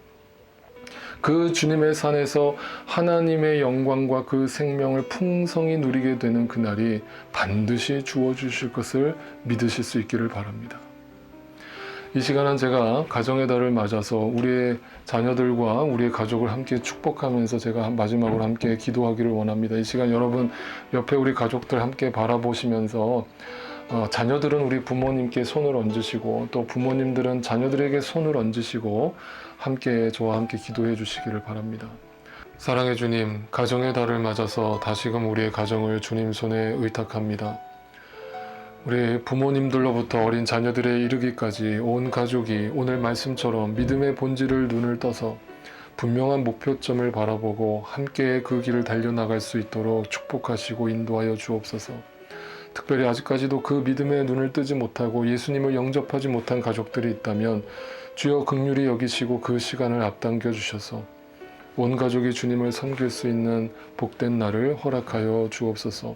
그 주님의 산에서 하나님의 영광과 그 생명을 풍성히 누리게 되는 그날이 반드시 주어주실 것을 믿으실 수 있기를 바랍니다. 이 시간은 제가 가정의 달을 맞아서 우리의 자녀들과 우리의 가족을 함께 축복하면서 제가 마지막으로 함께 기도하기를 원합니다. 이 시간 여러분 옆에 우리 가족들 함께 바라보시면서 자녀들은 우리 부모님께 손을 얹으시고 또 부모님들은 자녀들에게 손을 얹으시고 함께 저와 함께 기도해 주시기를 바랍니다. 사랑의 주님, 가정의 달을 맞아서 다시금 우리의 가정을 주님 손에 의탁합니다. 우리 부모님들로부터 어린 자녀들에 이르기까지 온 가족이 오늘 말씀처럼 믿음의 본질을 눈을 떠서 분명한 목표점을 바라보고 함께 그 길을 달려나갈 수 있도록 축복하시고 인도하여 주옵소서. 특별히 아직까지도 그 믿음의 눈을 뜨지 못하고 예수님을 영접하지 못한 가족들이 있다면 주여 긍휼히 여기시고 그 시간을 앞당겨 주셔서 온 가족이 주님을 섬길 수 있는 복된 날을 허락하여 주옵소서.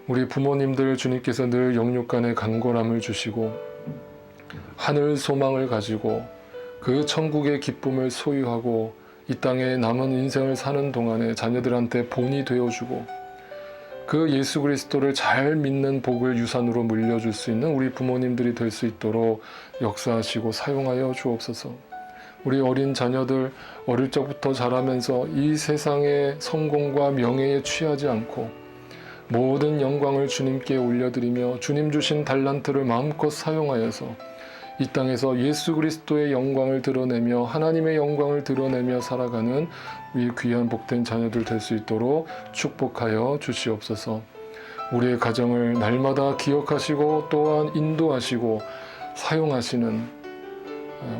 우리 부모님들 주님께서 늘 영육간의 강건함을 주시고 하늘 소망을 가지고 그 천국의 기쁨을 소유하고 이 땅에 남은 인생을 사는 동안에 자녀들한테 본이 되어주고 그 예수 그리스도를 잘 믿는 복을 유산으로 물려줄 수 있는 우리 부모님들이 될 수 있도록 역사하시고 사용하여 주옵소서. 우리 어린 자녀들 어릴 적부터 자라면서 이 세상의 성공과 명예에 취하지 않고 모든 영광을 주님께 올려드리며 주님 주신 달란트를 마음껏 사용하여서 이 땅에서 예수 그리스도의 영광을 드러내며 하나님의 영광을 드러내며 살아가는 우리 귀한 복된 자녀들 될 수 있도록 축복하여 주시옵소서. 우리의 가정을 날마다 기억하시고 또한 인도하시고 사용하시는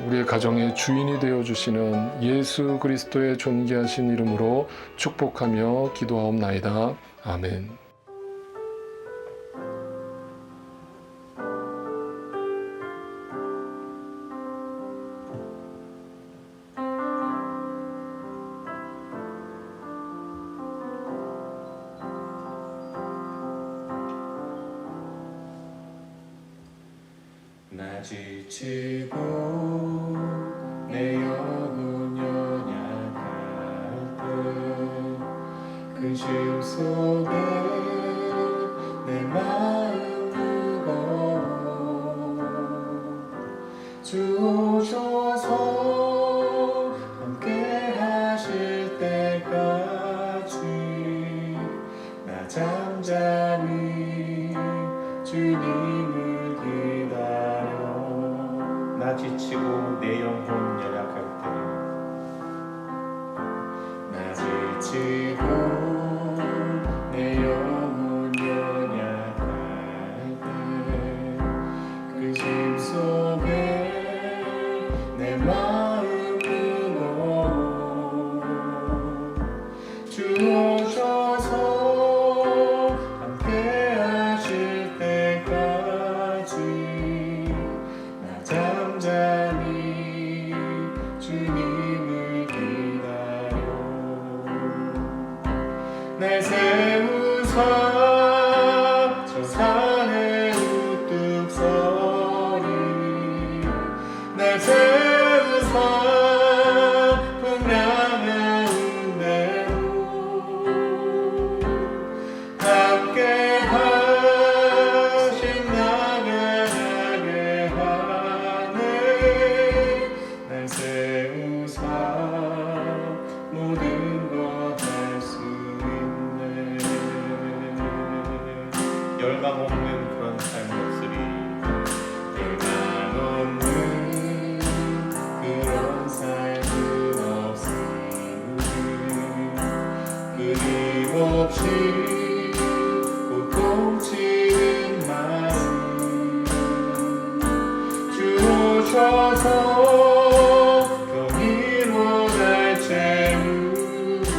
우리의 가정의 주인이 되어주시는 예수 그리스도의 존귀하신 이름으로 축복하며 기도하옵나이다. 아멘. 나 지치고 내 영혼 연약할 때 그 시험 속에 내 마음 무거워 주 오셔서 함께 하실 때까지 나 잠잠히 주님을 기다려 나 지치고 내 영혼 연약할 때 나 지치고 내 영혼 연약할 때 그 짐 속에 내 마음 무거워 주 오셔서 함께 하실 때까지 나 잠잠히 주님을 기다려 날 세우사 저 산에 우뚝 서리 날 세우사 풍랑한 대로 함께 하심 나가게 하네 날 세우사 모든 것 할 수 있네 열감 없는 그런 삶이 없으리 열감 없는 그런 삶은 없으니 끊임없이 고통치는 마음 주 오셔서 경이로 날 채우고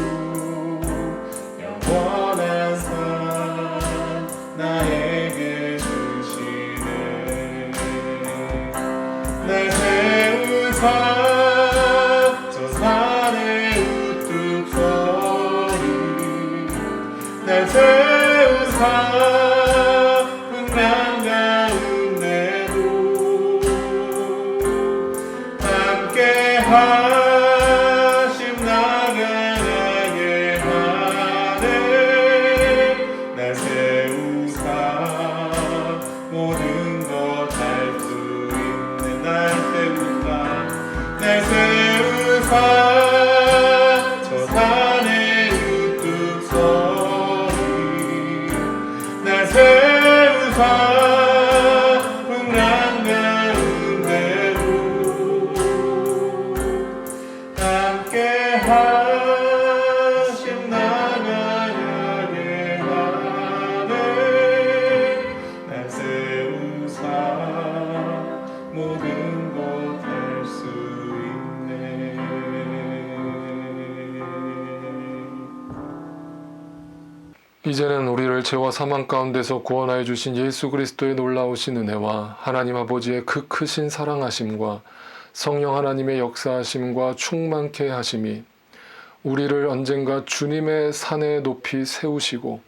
영원한 삶 나에게 주시네 날 세우사 저 산에 우뚝 서리 날 세우사 풍랑 가운데도 함께 하심 나가게 하네 날 세우사 모든 것 할 수 있네 날 세우사 저 산에 우뚝 서리 날 세우사 풍랑 가운데도 함께 하심 나가게 하네 날 세우사 모든 것 할 수 있네 이제는 우리를 죄와 사망 가운데서 구원하여 주신 예수 그리스도의 놀라우신 은혜와 하나님 아버지의 그 크신 사랑하심과 성령 하나님의 역사하심과 충만케 하심이 우리를 언젠가 주님의 산에 높이 세우시고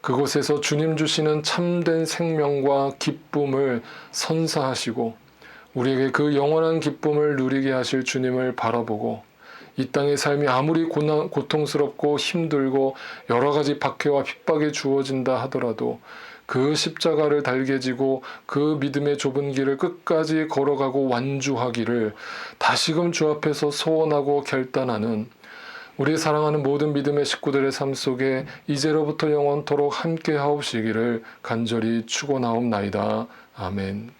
그곳에서 주님 주시는 참된 생명과 기쁨을 선사하시고 우리에게 그 영원한 기쁨을 누리게 하실 주님을 바라보고 이 땅의 삶이 아무리 고통스럽고 힘들고 여러 가지 박해와 핍박이 주어진다 하더라도 그 십자가를 달게 지고 그 믿음의 좁은 길을 끝까지 걸어가고 완주하기를 다시금 주 앞에서 소원하고 결단하는 우리 사랑하는 모든 믿음의 식구들의 삶 속에 이제로부터 영원토록 함께 하옵시기를 간절히 축원하옵나이다. 아멘.